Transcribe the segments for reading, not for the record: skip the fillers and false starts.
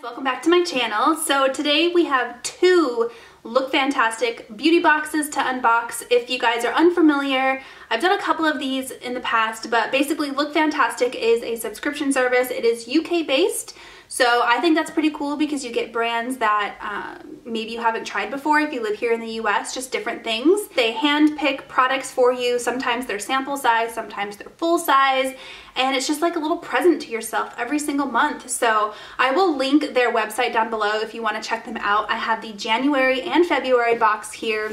welcome back to my channel. So today we have two Look Fantastic beauty boxes to unbox. If you guys are unfamiliar, I've done a couple of these in the past, but basically Look Fantastic is a subscription service. It is UK based, so I think that's pretty cool because you get brands that maybe you haven't tried before if you live here in the US, just different things. They hand pick products for you. Sometimes they're sample size, sometimes they're full size, and it's just like a little present to yourself every single month. So I will link their website down below if you want to check them out. I have the January and February box here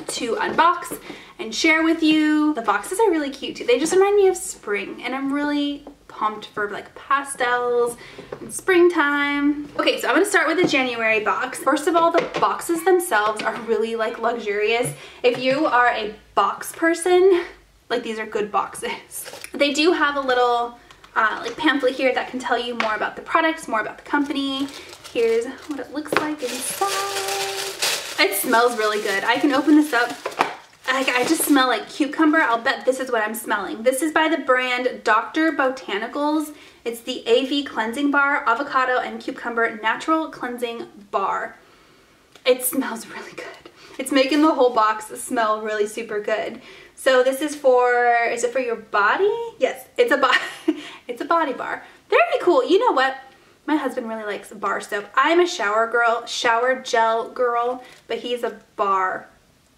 to unbox and share with you. The boxes are really cute too. They just remind me of spring, and I'm really pumped for like pastels and springtime. Okay, so I'm gonna start with the January box. First of all, the boxes themselves are really like luxurious. If you are a box person, like these are good boxes. They do have a little like pamphlet here that can tell you more about the products, more about the company. Here's what it looks like inside. It smells really good. I can open this up. I just smell like cucumber. I'll bet this is what I'm smelling. This is by the brand Dr. Botanicals. It's the AV Cleansing Bar, Avocado and Cucumber Natural Cleansing Bar. It smells really good. It's making the whole box smell really super good. So this is for, is it for your body? Yes, it's a body bar. Very cool. You know what? My husband really likes bar soap. I'm a shower gel girl, but he's a bar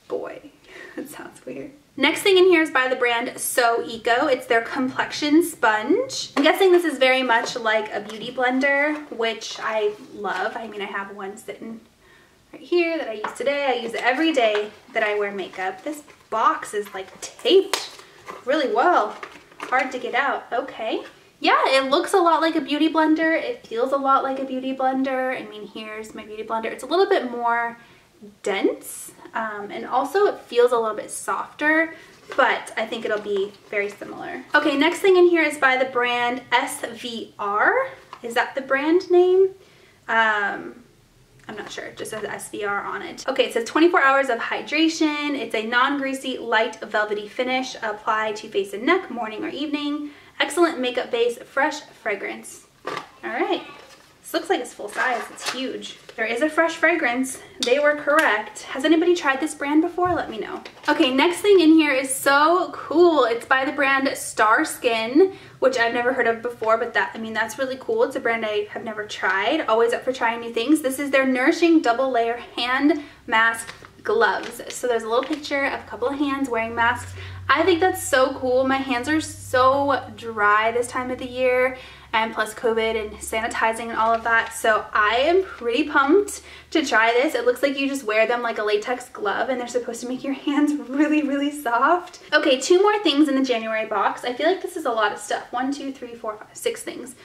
boy. That sounds weird. Next thing in here is by the brand So Eco. It's their complexion sponge. I'm guessing this is very much like a beauty blender, which I love. I mean, I have one sitting right here that I use today. I use it every day that I wear makeup. This box is like taped really well. Hard to get out. Okay. Yeah, it looks a lot like a beauty blender. It feels a lot like a beauty blender. I mean, here's my beauty blender. It's a little bit more dense, and also it feels a little bit softer, but I think it'll be very similar. Okay, next thing in here is by the brand SVR. Is that the brand name? I'm not sure. It just says SVR on it. Okay, it says 24 hours of hydration. It's a non-greasy, light, velvety finish. Apply to face and neck, morning or evening. Excellent makeup base, fresh fragrance. All right. This looks like it's full size. It's huge. There is a fresh fragrance. They were correct. Has anybody tried this brand before? Let me know. Okay, next thing in here is so cool. It's by the brand Star Skin, which I've never heard of before, but that's really cool. It's a brand I have never tried. Always up for trying new things. This is their Nourishing Double Layer Hand Mask Gloves. So there's a little picture of a couple of hands wearing masks. I think that's so cool. My hands are so dry this time of the year, and plus COVID and sanitizing and all of that. So I am pretty pumped to try this. It looks like you just wear them like a latex glove, and they're supposed to make your hands really, really soft. Okay, two more things in the January box. I feel like this is a lot of stuff. 1, 2, 3, 4, 5, 6 things.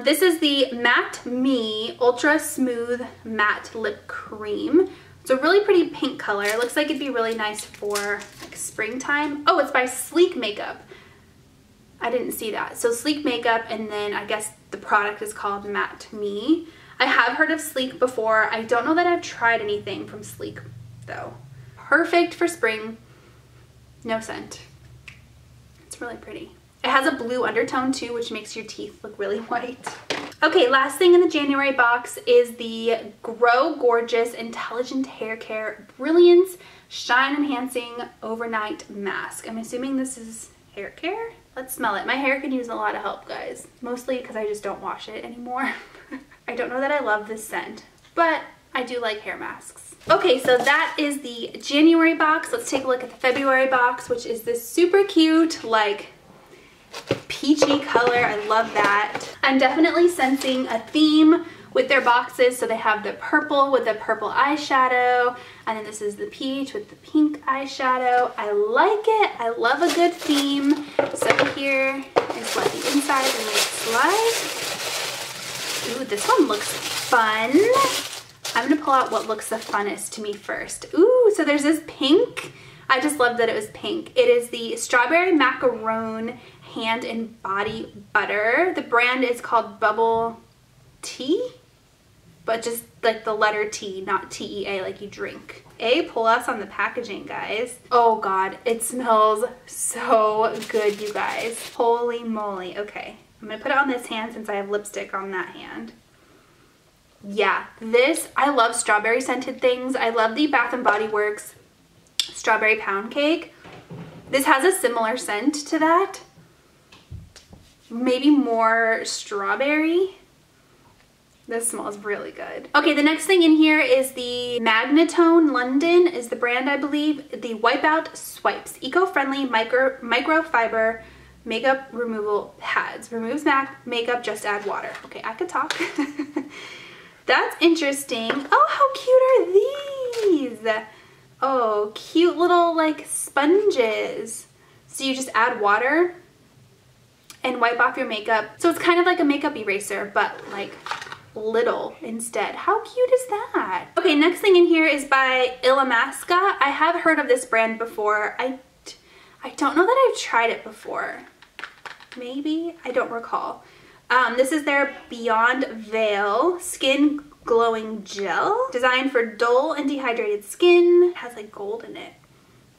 This is the Matte Me Ultra Smooth Matte Lip Cream. It's a really pretty pink color. It looks like it'd be really nice for like springtime. Oh, it's by Sleek Makeup. I didn't see that. So Sleek Makeup, and then I guess the product is called Matte Me. I have heard of Sleek before. I don't know that I've tried anything from Sleek though. Perfect for spring. No scent. It's really pretty. It has a blue undertone too, which makes your teeth look really white. Okay, last thing in the January box is the Grow Gorgeous Intelligent Hair Care Brilliance Shine Enhancing Overnight Mask. I'm assuming this is hair care. Let's smell it. My hair can use a lot of help, guys. Mostly because I just don't wash it anymore. I don't know that I love this scent, but I do like hair masks. Okay, so that is the January box. Let's take a look at the February box, which is this super cute, like, peachy color. I love that. I'm definitely sensing a theme with their boxes. So they have the purple with the purple eyeshadow, and then this is the peach with the pink eyeshadow. I like it. I love a good theme. So here is what the inside of the looks like. Ooh, this one looks fun. I'm gonna pull out what looks the funnest to me first. Ooh, so there's this pink. I just love that it was pink. It is the Strawberry Macaron Hand and Body Butter. The brand is called Bubble Tea, but just like the letter T, not T-E-A like you drink. A+ on the packaging, guys. Oh God, it smells so good, you guys. Holy moly. Okay, I'm gonna put it on this hand since I have lipstick on that hand. Yeah, this, I love strawberry scented things. I love the Bath & Body Works strawberry pound cake. This has a similar scent to that. Maybe more strawberry. This smells really good. Okay, the next thing in here is the Magnetone London is the brand, I believe. The Wipeout Swipes. Eco-friendly microfiber makeup removal pads. Removes makeup, just add water. Okay, I could talk. That's interesting. Oh, how cute are these? Oh, cute little like sponges. So you just add water and wipe off your makeup. So it's kind of like a makeup eraser, but like little instead. How cute is that? Okay, next thing in here is by Illamasqua. I have heard of this brand before. I don't know that I've tried it before. Maybe, I don't recall. This is their Beyond Veil Skin Glowing Gel. Designed for dull and dehydrated skin. It has like gold in it.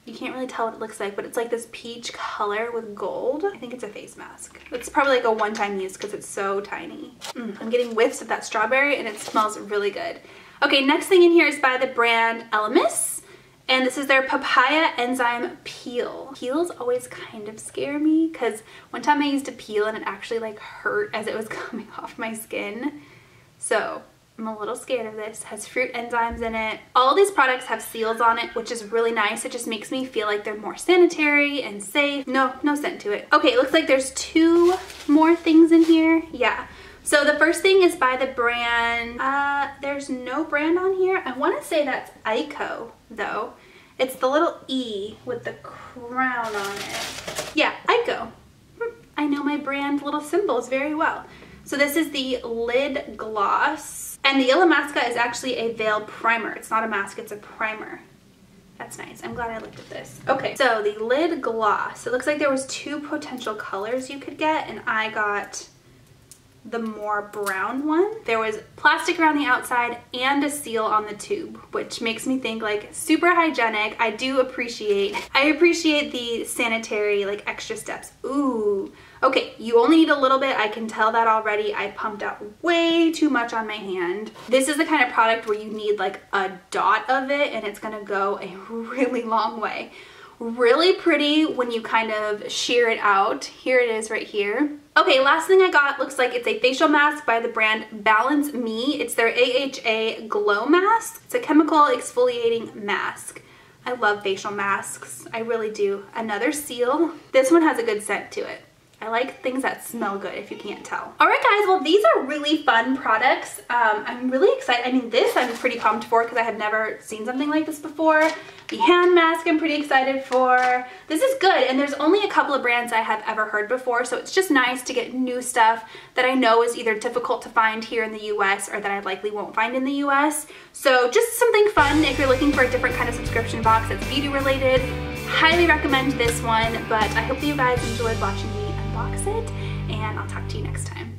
You can't really tell what it looks like, but it's like this peach color with gold. I think it's a face mask. It's probably like a one-time use because it's so tiny. I'm getting whiffs of that strawberry and it smells really good. Okay, next thing in here is by the brand Elemis. And this is their Papaya Enzyme Peel. Peels always kind of scare me because one time I used a peel and it actually like hurt as it was coming off my skin. So I'm a little scared of this. It has fruit enzymes in it. All these products have seals on it, which is really nice. It just makes me feel like they're more sanitary and safe. No scent to it. Okay, it looks like there's 2 more things in here. Yeah. So the first thing is by the brand, there's no brand on here. I want to say that's Ico though. It's the little E with the crown on it. Yeah, Ico. I know my brand little symbols very well. So this is the lid gloss. And the Illamasqua is actually a veil primer. It's not a mask, it's a primer. That's nice. I'm glad I looked at this. Okay, so the lid gloss. It looks like there was 2 potential colors you could get, and I got the more brown one. There was plastic around the outside and a seal on the tube, which makes me think like super hygienic. I appreciate the sanitary like extra steps. Ooh. Okay, you only need a little bit. I can tell that already. I pumped out way too much on my hand. This is the kind of product where you need like a dot of it and it's gonna go a really long way. Really pretty when you kind of shear it out. Here it is right here. Okay, last thing I got looks like it's a facial mask by the brand Balance Me. It's their AHA Glow Mask. It's a chemical exfoliating mask. I love facial masks. I really do. Another seal. This one has a good scent to it. I like things that smell good if you can't tell. All right guys, well these are really fun products. I'm really excited. I mean this I'm pretty pumped for because I have never seen something like this before. The hand mask I'm pretty excited for. This is good and there's only a couple of brands I have ever heard before, so it's just nice to get new stuff that I know is either difficult to find here in the US or that I likely won't find in the US. So just something fun if you're looking for a different kind of subscription box that's beauty related. Highly recommend this one, but I hope that you guys enjoyed watching me unbox it, and I'll talk to you next time.